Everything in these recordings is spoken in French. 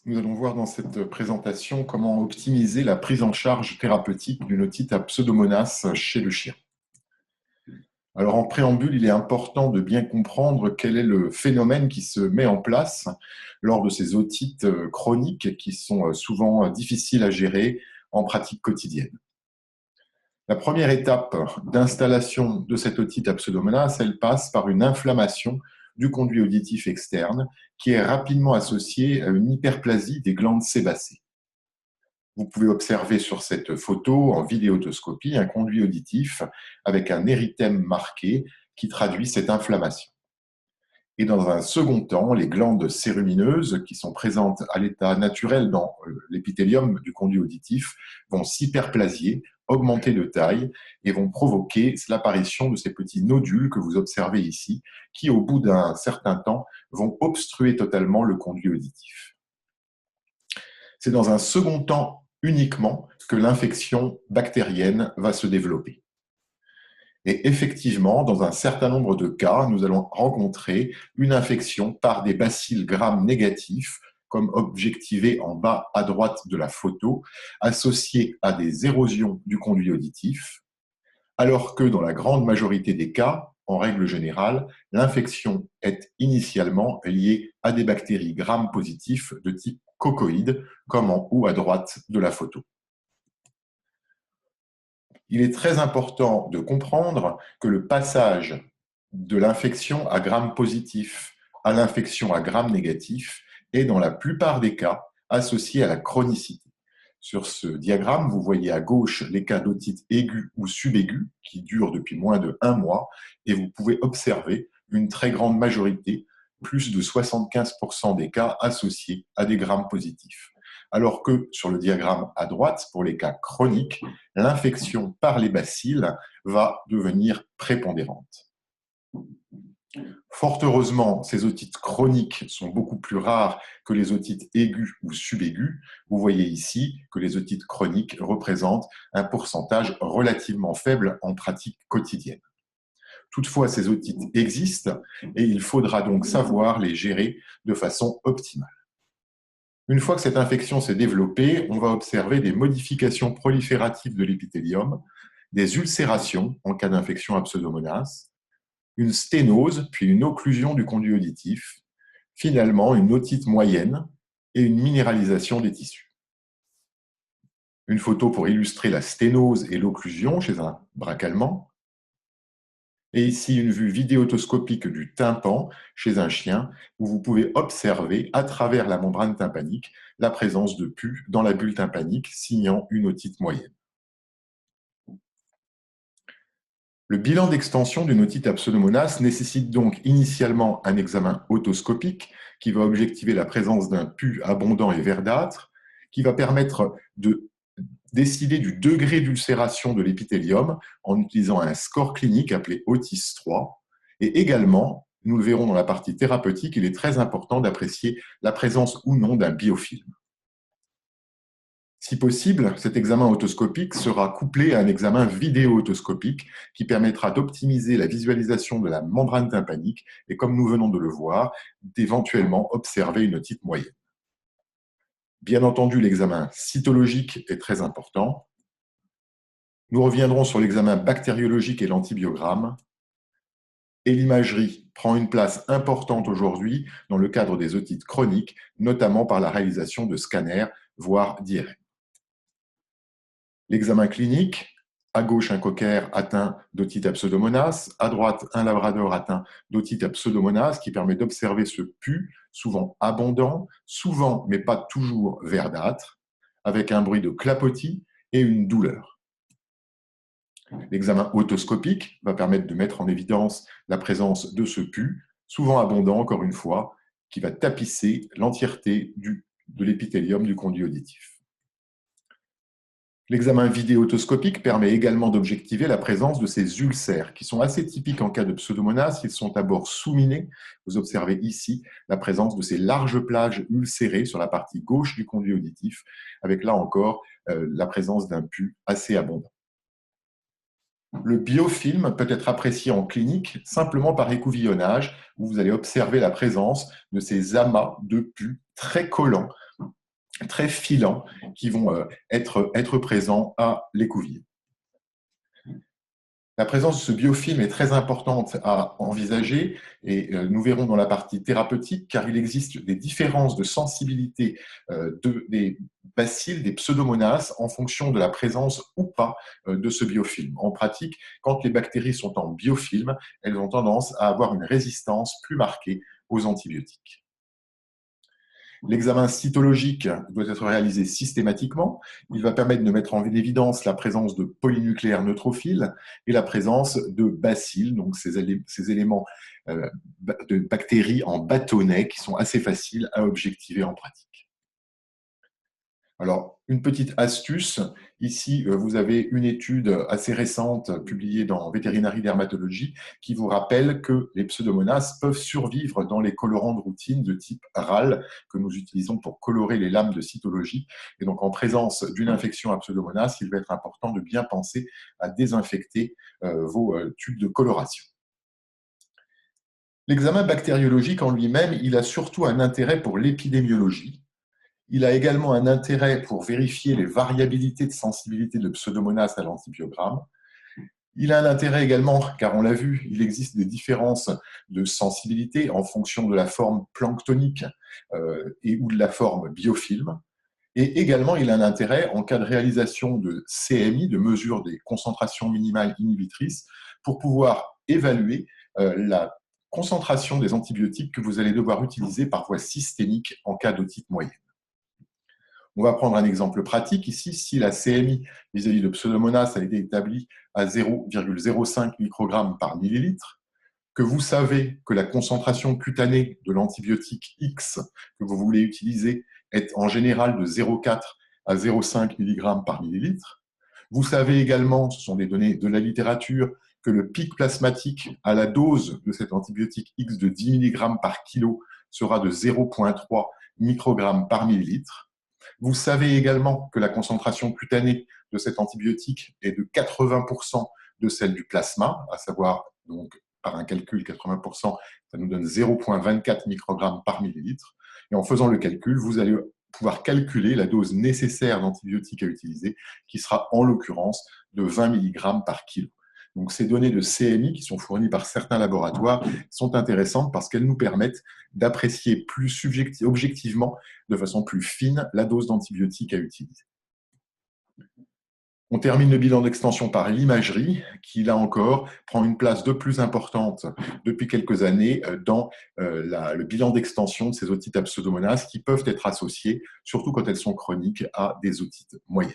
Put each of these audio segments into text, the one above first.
Nous allons voir dans cette présentation comment optimiser la prise en charge thérapeutique d'une otite à Pseudomonas chez le chien. Alors en préambule, il est important de bien comprendre quel est le phénomène qui se met en place lors de ces otites chroniques qui sont souvent difficiles à gérer en pratique quotidienne. La première étape d'installation de cette otite à Pseudomonas, elle passe par une inflammation du conduit auditif externe qui est rapidement associée à une hyperplasie des glandes sébacées. Vous pouvez observer sur cette photo en vidéotoscopie un conduit auditif avec un érythème marqué qui traduit cette inflammation. Et dans un second temps, les glandes cérumineuses qui sont présentes à l'état naturel dans l'épithélium du conduit auditif vont s'hyperplasier, augmenter de taille et vont provoquer l'apparition de ces petits nodules que vous observez ici, qui au bout d'un certain temps vont obstruer totalement le conduit auditif. C'est dans un second temps uniquement que l'infection bactérienne va se développer. Et effectivement, dans un certain nombre de cas, nous allons rencontrer une infection par des bacilles gram négatifs, comme objectivé en bas à droite de la photo, associés à des érosions du conduit auditif, alors que dans la grande majorité des cas, en règle générale, l'infection est initialement liée à des bactéries gram positifs de type cocoïde, comme en haut à droite de la photo. Il est très important de comprendre que le passage de l'infection à gram positif à l'infection à gram négatif est dans la plupart des cas associé à la chronicité. Sur ce diagramme, vous voyez à gauche les cas d'otite aiguë ou subaiguë qui durent depuis moins de 1 mois et vous pouvez observer une très grande majorité, plus de 75% des cas associés à des grammes positifs. Alors que sur le diagramme à droite, pour les cas chroniques, l'infection par les bacilles va devenir prépondérante. Fort heureusement, ces otites chroniques sont beaucoup plus rares que les otites aiguës ou subaiguës. Vous voyez ici que les otites chroniques représentent un pourcentage relativement faible en pratique quotidienne. Toutefois, ces otites existent et il faudra donc savoir les gérer de façon optimale. Une fois que cette infection s'est développée, on va observer des modifications prolifératives de l'épithélium, des ulcérations en cas d'infection à Pseudomonas, une sténose, puis une occlusion du conduit auditif, finalement une otite moyenne et une minéralisation des tissus. Une photo pour illustrer la sténose et l'occlusion chez un braque allemand. Et ici, une vue vidéotoscopique du tympan chez un chien, où vous pouvez observer à travers la membrane tympanique la présence de pus dans la bulle tympanique, signant une otite moyenne. Le bilan d'extension d'une otite à Pseudomonas nécessite donc initialement un examen otoscopique qui va objectiver la présence d'un pus abondant et verdâtre, qui va permettre de décider du degré d'ulcération de l'épithélium en utilisant un score clinique appelé OTIS 3. Et également, nous le verrons dans la partie thérapeutique, il est très important d'apprécier la présence ou non d'un biofilm. Si possible, cet examen otoscopique sera couplé à un examen vidéo-otoscopique qui permettra d'optimiser la visualisation de la membrane tympanique et, comme nous venons de le voir, d'éventuellement observer une otite moyenne. Bien entendu, l'examen cytologique est très important. Nous reviendrons sur l'examen bactériologique et l'antibiogramme. Et l'imagerie prend une place importante aujourd'hui dans le cadre des otites chroniques, notamment par la réalisation de scanners, voire d'IRM. L'examen clinique, à gauche un cocker atteint d'otite à Pseudomonas, à droite un labrador atteint d'otite à Pseudomonas qui permet d'observer ce pus, souvent abondant, souvent mais pas toujours verdâtre, avec un bruit de clapotis et une douleur. L'examen otoscopique va permettre de mettre en évidence la présence de ce pus, souvent abondant encore une fois, qui va tapisser l'entièreté de l'épithélium du conduit auditif. L'examen vidéotoscopique permet également d'objectiver la présence de ces ulcères, qui sont assez typiques en cas de Pseudomonas. Ils sont d'abord souminés. Vous observez ici la présence de ces larges plages ulcérées sur la partie gauche du conduit auditif, avec là encore la présence d'un pus assez abondant. Le biofilm peut être apprécié en clinique simplement par écouvillonnage, où vous allez observer la présence de ces amas de pus très collants très filants qui vont être présents à l'écouville. La présence de ce biofilm est très importante à envisager et nous verrons dans la partie thérapeutique car il existe des différences de sensibilité des bacilles, des pseudomonas en fonction de la présence ou pas de ce biofilm. En pratique, quand les bactéries sont en biofilm, elles ont tendance à avoir une résistance plus marquée aux antibiotiques. L'examen cytologique doit être réalisé systématiquement. Il va permettre de mettre en évidence la présence de polynucléaires neutrophiles et la présence de bacilles, donc ces éléments de bactéries en bâtonnets qui sont assez faciles à objectiver en pratique. Alors, une petite astuce, ici vous avez une étude assez récente publiée dans Veterinary Dermatology qui vous rappelle que les pseudomonas peuvent survivre dans les colorants de routine de type RAL que nous utilisons pour colorer les lames de cytologie. Et donc en présence d'une infection à pseudomonas, il va être important de bien penser à désinfecter vos tubes de coloration. L'examen bactériologique en lui-même, il a surtout un intérêt pour l'épidémiologie. Il a également un intérêt pour vérifier les variabilités de sensibilité de Pseudomonas à l'antibiogramme. Il a un intérêt également, car on l'a vu, il existe des différences de sensibilité en fonction de la forme planctonique et ou de la forme biofilm. Et également, il a un intérêt en cas de réalisation de CMI, de mesure des concentrations minimales inhibitrices, pour pouvoir évaluer la concentration des antibiotiques que vous allez devoir utiliser par voie systémique en cas d'otite moyenne. On va prendre un exemple pratique ici. Si la CMI vis-à-vis de Pseudomonas a été établie à 0,05 microgrammes par millilitre, que vous savez que la concentration cutanée de l'antibiotique X que vous voulez utiliser est en général de 0,4 à 0,5 mg par millilitre, vous savez également, ce sont des données de la littérature, que le pic plasmatique à la dose de cet antibiotique X de 10 mg par kilo sera de 0,3 microgrammes par millilitre. Vous savez également que la concentration cutanée de cet antibiotique est de 80% de celle du plasma, à savoir, donc, par un calcul, 80%, ça nous donne 0,24 microgrammes par millilitre. Et en faisant le calcul, vous allez pouvoir calculer la dose nécessaire d'antibiotiques à utiliser, qui sera en l'occurrence de 20 mg par kilo. Donc, ces données de CMI qui sont fournies par certains laboratoires sont intéressantes parce qu'elles nous permettent d'apprécier plus objectivement, de façon plus fine, la dose d'antibiotiques à utiliser. On termine le bilan d'extension par l'imagerie, qui là encore prend une place de plus importante depuis quelques années dans le bilan d'extension de ces otites à Pseudomonas qui peuvent être associées, surtout quand elles sont chroniques, à des otites moyennes.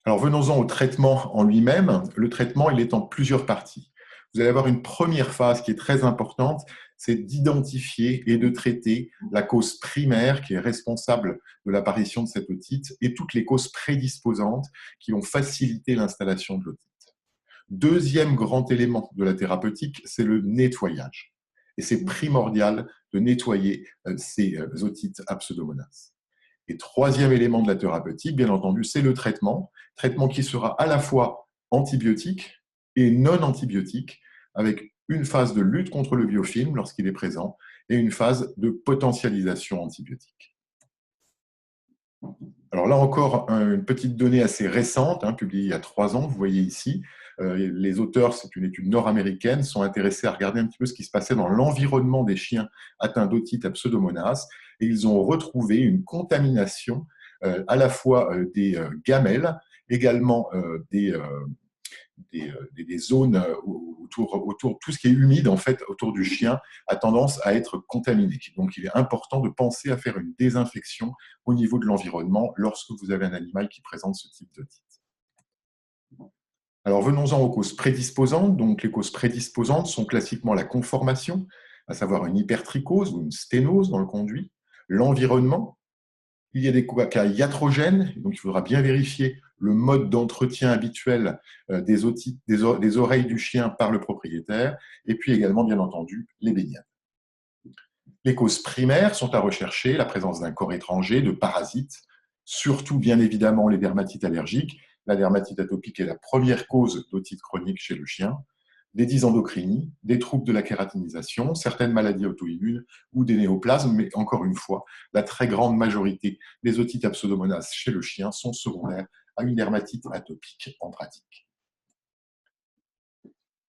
Alors venons-en au traitement en lui-même. Le traitement, il est en plusieurs parties. Vous allez avoir une première phase qui est très importante, c'est d'identifier et de traiter la cause primaire qui est responsable de l'apparition de cette otite et toutes les causes prédisposantes qui vont faciliter l'installation de l'otite. Deuxième grand élément de la thérapeutique, c'est le nettoyage. Et c'est primordial de nettoyer ces otites à Pseudomonas. Et troisième élément de la thérapeutique, bien entendu, c'est le traitement qui sera à la fois antibiotique et non antibiotique, avec une phase de lutte contre le biofilm lorsqu'il est présent et une phase de potentialisation antibiotique. Alors là encore, une petite donnée assez récente, publiée il y a 3 ans, vous voyez ici. Les auteurs, c'est une étude nord-américaine, sont intéressés à regarder un petit peu ce qui se passait dans l'environnement des chiens atteints d'otite à Pseudomonas, et ils ont retrouvé une contamination à la fois des gamelles, également des zones autour, tout ce qui est humide en fait autour du chien a tendance à être contaminé. Donc il est important de penser à faire une désinfection au niveau de l'environnement lorsque vous avez un animal qui présente ce type d'otite. Alors venons-en aux causes prédisposantes. Donc les causes prédisposantes sont classiquement la conformation, à savoir une hypertrichose ou une sténose dans le conduit, l'environnement. Il y a des cas iatrogènes, donc il faudra bien vérifier le mode d'entretien habituel des oreilles du chien par le propriétaire, et puis également, bien entendu, les baignades. Les causes primaires sont à rechercher, la présence d'un corps étranger, de parasites, surtout bien évidemment les dermatites allergiques. La dermatite atopique est la première cause d'otite chronique chez le chien. des dysendocrinies, des troubles de la kératinisation, certaines maladies auto-immunes ou des néoplasmes, mais encore une fois, la très grande majorité des otites à Pseudomonas chez le chien sont secondaires à une dermatite atopique en pratique.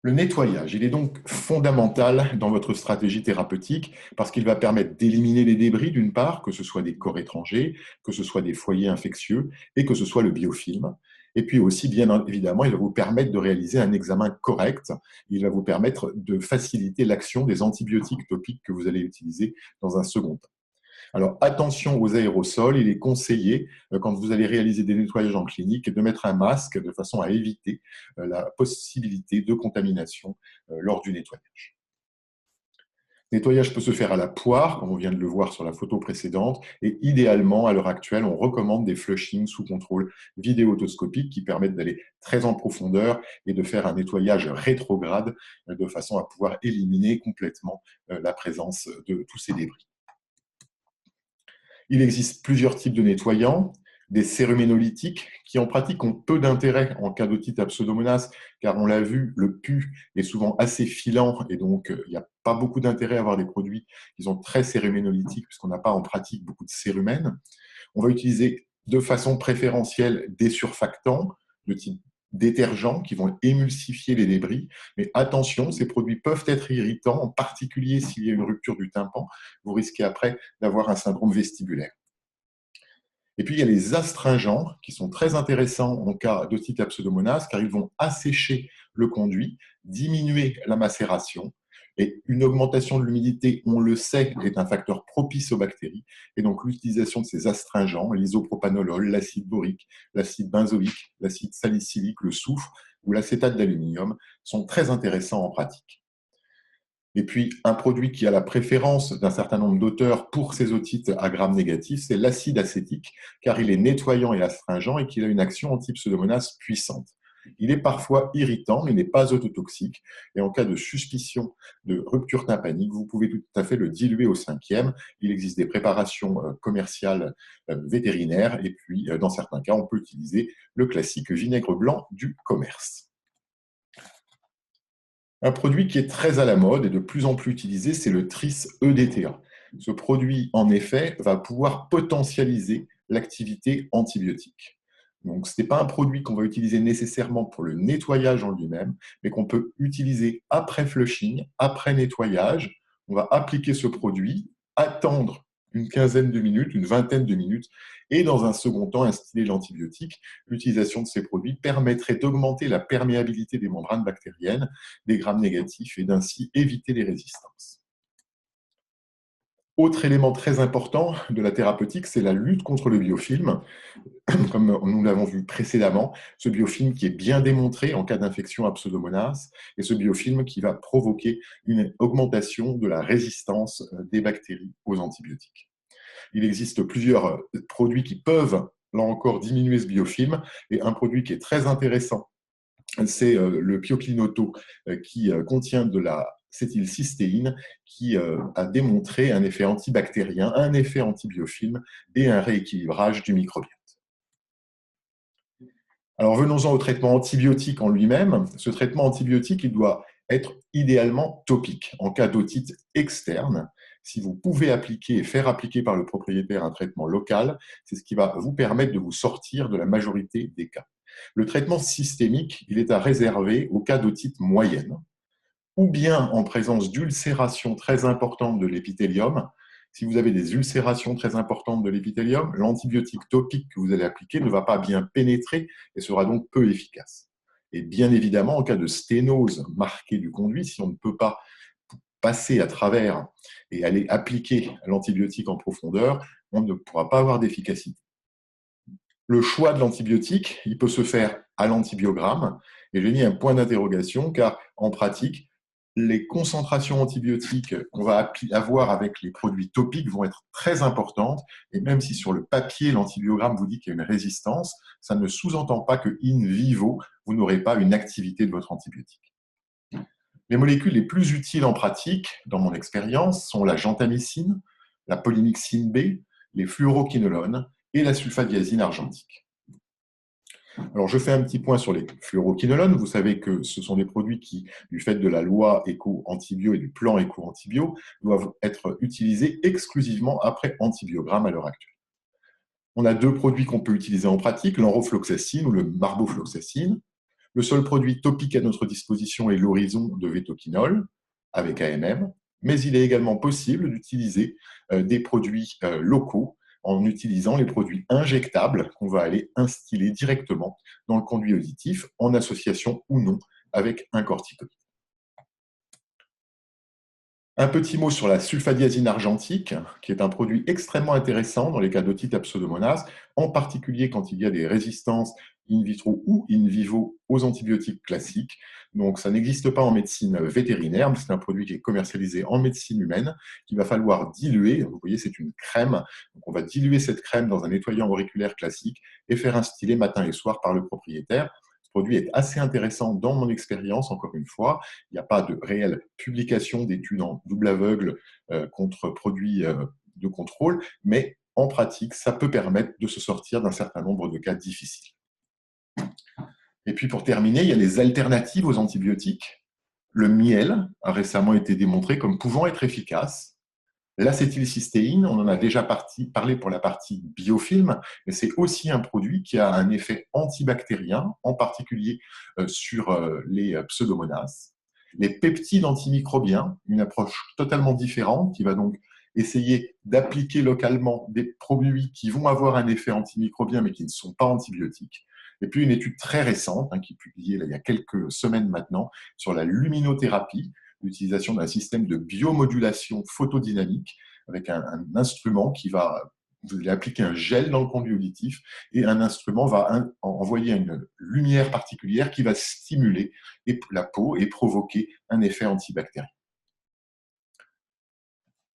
Le nettoyage, il est donc fondamental dans votre stratégie thérapeutique parce qu'il va permettre d'éliminer les débris d'une part, que ce soit des corps étrangers, que ce soit des foyers infectieux et que ce soit le biofilm. Et puis aussi, bien évidemment, il va vous permettre de réaliser un examen correct. Il va vous permettre de faciliter l'action des antibiotiques topiques que vous allez utiliser dans un second temps. Alors attention aux aérosols, il est conseillé, quand vous allez réaliser des nettoyages en clinique, de mettre un masque de façon à éviter la possibilité de contamination lors du nettoyage. Le nettoyage peut se faire à la poire, comme on vient de le voir sur la photo précédente, et idéalement, à l'heure actuelle, on recommande des flushings sous contrôle vidéotoscopique qui permettent d'aller très en profondeur et de faire un nettoyage rétrograde de façon à pouvoir éliminer complètement la présence de tous ces débris. Il existe plusieurs types de nettoyants, des céruménolytiques qui en pratique ont peu d'intérêt en cas d'otite à Pseudomonas, car on l'a vu, le pus est souvent assez filant et donc il n'y a pas beaucoup d'intérêt à avoir des produits qui sont très céruménolytiques puisqu'on n'a pas en pratique beaucoup de cérumènes. On va utiliser de façon préférentielle des surfactants de type détergents qui vont émulsifier les débris. Mais attention, ces produits peuvent être irritants, en particulier s'il y a une rupture du tympan. Vous risquez après d'avoir un syndrome vestibulaire. Et puis, il y a les astringents qui sont très intéressants en cas d'otite à Pseudomonas car ils vont assécher le conduit, diminuer la macération. Et une augmentation de l'humidité, on le sait, est un facteur propice aux bactéries. Et donc, l'utilisation de ces astringents, l'isopropanolol, l'acide borique, l'acide benzoïque, l'acide salicylique, le soufre ou l'acétate d'aluminium sont très intéressants en pratique. Et puis, un produit qui a la préférence d'un certain nombre d'auteurs pour ces otites à Gram négatif, c'est l'acide acétique, car il est nettoyant et astringent et qu'il a une action anti-Pseudomonas puissante. Il est parfois irritant, mais n'est pas ototoxique. Et en cas de suspicion de rupture tympanique, vous pouvez tout à fait le diluer au 5e. Il existe des préparations commerciales vétérinaires. Et puis, dans certains cas, on peut utiliser le classique vinaigre blanc du commerce. Un produit qui est très à la mode et de plus en plus utilisé, c'est le Tris EDTA. Ce produit, en effet, va pouvoir potentialiser l'activité antibiotique. Donc, ce n'est pas un produit qu'on va utiliser nécessairement pour le nettoyage en lui-même, mais qu'on peut utiliser après flushing, après nettoyage. On va appliquer ce produit, attendre une quinzaine de minutes, une vingtaine de minutes, et dans un second temps, instiller l'antibiotique. L'utilisation de ces produits permettrait d'augmenter la perméabilité des membranes bactériennes, des grammes négatifs, et d'ainsi éviter les résistances. Autre élément très important de la thérapeutique, c'est la lutte contre le biofilm. Comme nous l'avons vu précédemment, ce biofilm qui est bien démontré en cas d'infection à Pseudomonas, et ce biofilm qui va provoquer une augmentation de la résistance des bactéries aux antibiotiques. Il existe plusieurs produits qui peuvent, là encore, diminuer ce biofilm, et un produit qui est très intéressant, c'est le Pioclinoto qui contient de la acétylcystéine qui a démontré un effet antibactérien, un effet antibiofilm et un rééquilibrage du microbiote. Alors venons-en au traitement antibiotique en lui-même. Ce traitement antibiotique, il doit être idéalement topique. En cas d'otite externe, si vous pouvez appliquer et faire appliquer par le propriétaire un traitement local, c'est ce qui va vous permettre de vous sortir de la majorité des cas. Le traitement systémique, il est à réserver aux cas d'otite moyenne, ou bien en présence d'ulcération très importante de l'épithélium. Si vous avez des ulcérations très importantes de l'épithélium, l'antibiotique topique que vous allez appliquer ne va pas bien pénétrer et sera donc peu efficace. Et bien évidemment, en cas de sténose marquée du conduit, si on ne peut pas passer à travers et aller appliquer l'antibiotique en profondeur, on ne pourra pas avoir d'efficacité. Le choix de l'antibiotique, il peut se faire à l'antibiogramme. Et j'ai mis un point d'interrogation car en pratique, les concentrations antibiotiques qu'on va avoir avec les produits topiques vont être très importantes. Et même si sur le papier, l'antibiogramme vous dit qu'il y a une résistance, ça ne sous-entend pas que in vivo, vous n'aurez pas une activité de votre antibiotique. Les molécules les plus utiles en pratique, dans mon expérience, sont la gentamicine, la polymyxine B, les fluoroquinolones et la sulfadiazine argentique. Alors, je fais un petit point sur les fluoroquinolones. Vous savez que ce sont des produits qui, du fait de la loi éco-antibio et du plan éco-antibio, doivent être utilisés exclusivement après antibiogramme à l'heure actuelle. On a deux produits qu'on peut utiliser en pratique, l'enrofloxacine ou le marbofloxacine. Le seul produit topique à notre disposition est l'horizon de vétoquinol avec AMM, mais il est également possible d'utiliser des produits locaux en utilisant les produits injectables qu'on va aller instiller directement dans le conduit auditif en association ou non avec un corticoïde. Un petit mot sur la sulfadiazine argentique, qui est un produit extrêmement intéressant dans les cas d'otite à pseudomonas, en particulier quand il y a des résistances in vitro ou in vivo aux antibiotiques classiques. Donc, ça n'existe pas en médecine vétérinaire, mais c'est un produit qui est commercialisé en médecine humaine, qu'il va falloir diluer. Vous voyez, c'est une crème. Donc, on va diluer cette crème dans un nettoyant auriculaire classique et faire instiller matin et soir par le propriétaire. Ce produit est assez intéressant dans mon expérience, encore une fois. Il n'y a pas de réelle publication d'études en double aveugle contre produits de contrôle, mais en pratique, ça peut permettre de se sortir d'un certain nombre de cas difficiles. Et puis pour terminer, il y a les alternatives aux antibiotiques. Le miel a récemment été démontré comme pouvant être efficace. L'acétylcystéine, on en a déjà parlé pour la partie biofilm, mais c'est aussi un produit qui a un effet antibactérien, en particulier sur les pseudomonas. Les peptides antimicrobiens, une approche totalement différente qui va donc essayer d'appliquer localement des produits qui vont avoir un effet antimicrobien mais qui ne sont pas antibiotiques. Et puis une étude très récente, qui est publiée il y a quelques semaines maintenant, sur la luminothérapie, l'utilisation d'un système de biomodulation photodynamique avec un instrument qui va, vous allez appliquer un gel dans le conduit auditif et un instrument va envoyer une lumière particulière qui va stimuler la peau et provoquer un effet antibactérien.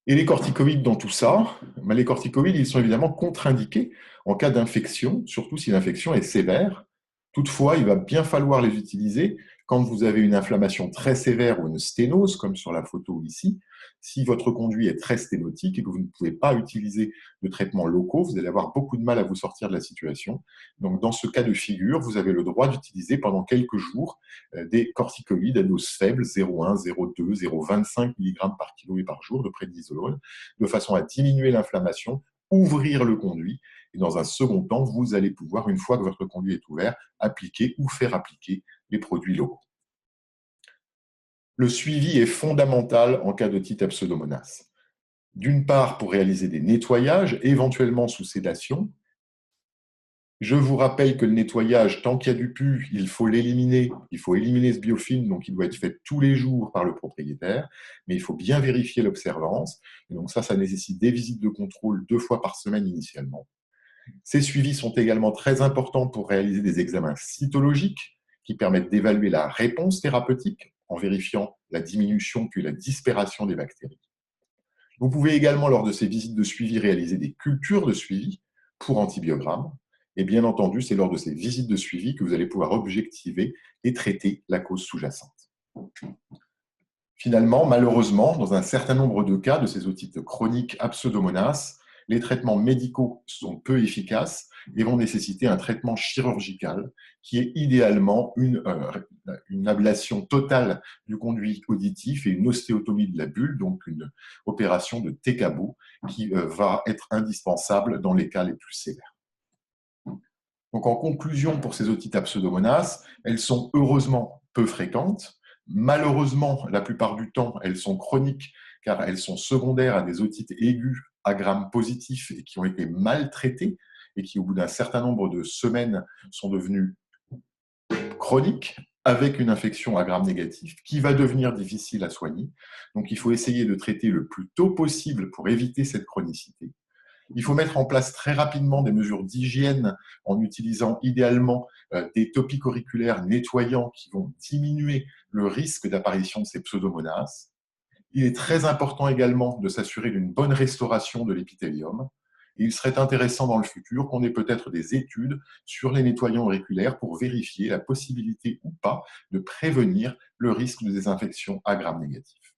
Et les corticoïdes dans tout ça, les corticoïdes, ils sont évidemment contre-indiqués en cas d'infection, surtout si l'infection est sévère. Toutefois, il va bien falloir les utiliser quand vous avez une inflammation très sévère ou une sténose, comme sur la photo ici. Si votre conduit est très sténotique et que vous ne pouvez pas utiliser de traitements locaux, vous allez avoir beaucoup de mal à vous sortir de la situation. Donc, dans ce cas de figure, vous avez le droit d'utiliser pendant quelques jours des corticoïdes à dose faible, 0,1, 0,2, 0,25 mg par kilo et par jour de prédnisolone, de façon à diminuer l'inflammation, ouvrir le conduit. Et dans un second temps, vous allez pouvoir, une fois que votre conduit est ouvert, appliquer ou faire appliquer les produits locaux. Le suivi est fondamental en cas d'otite à pseudomonas. D'une part, pour réaliser des nettoyages, éventuellement sous sédation. Je vous rappelle que le nettoyage, tant qu'il y a du pus, il faut l'éliminer. Il faut éliminer ce biofilm, donc il doit être fait tous les jours par le propriétaire. Mais il faut bien vérifier l'observance. Et donc ça nécessite des visites de contrôle 2 fois par semaine initialement. Ces suivis sont également très importants pour réaliser des examens cytologiques qui permettent d'évaluer la réponse thérapeutique en vérifiant la diminution puis la disparition des bactéries. Vous pouvez également, lors de ces visites de suivi, réaliser des cultures de suivi pour antibiogramme. Et bien entendu, c'est lors de ces visites de suivi que vous allez pouvoir objectiver et traiter la cause sous-jacente. Finalement, malheureusement, dans un certain nombre de cas de ces otites chroniques à pseudomonas, les traitements médicaux sont peu efficaces et vont nécessiter un traitement chirurgical qui est idéalement une ablation totale du conduit auditif et une ostéotomie de la bulle, donc une opération de Técabo qui va être indispensable dans les cas les plus sévères. Donc en conclusion, pour ces otites à pseudomonas, elles sont heureusement peu fréquentes. Malheureusement, la plupart du temps, elles sont chroniques car elles sont secondaires à des otites aiguës à gram positif et qui ont été maltraitées et qui, au bout d'un certain nombre de semaines, sont devenues chroniques avec une infection à gram négatif qui va devenir difficile à soigner. Donc il faut essayer de traiter le plus tôt possible pour éviter cette chronicité. Il faut mettre en place très rapidement des mesures d'hygiène en utilisant idéalement des topiques auriculaires nettoyants qui vont diminuer le risque d'apparition de ces pseudomonas. Il est très important également de s'assurer d'une bonne restauration de l'épithélium. Et il serait intéressant dans le futur qu'on ait peut-être des études sur les nettoyants auriculaires pour vérifier la possibilité ou pas de prévenir le risque de désinfection à gram négatif.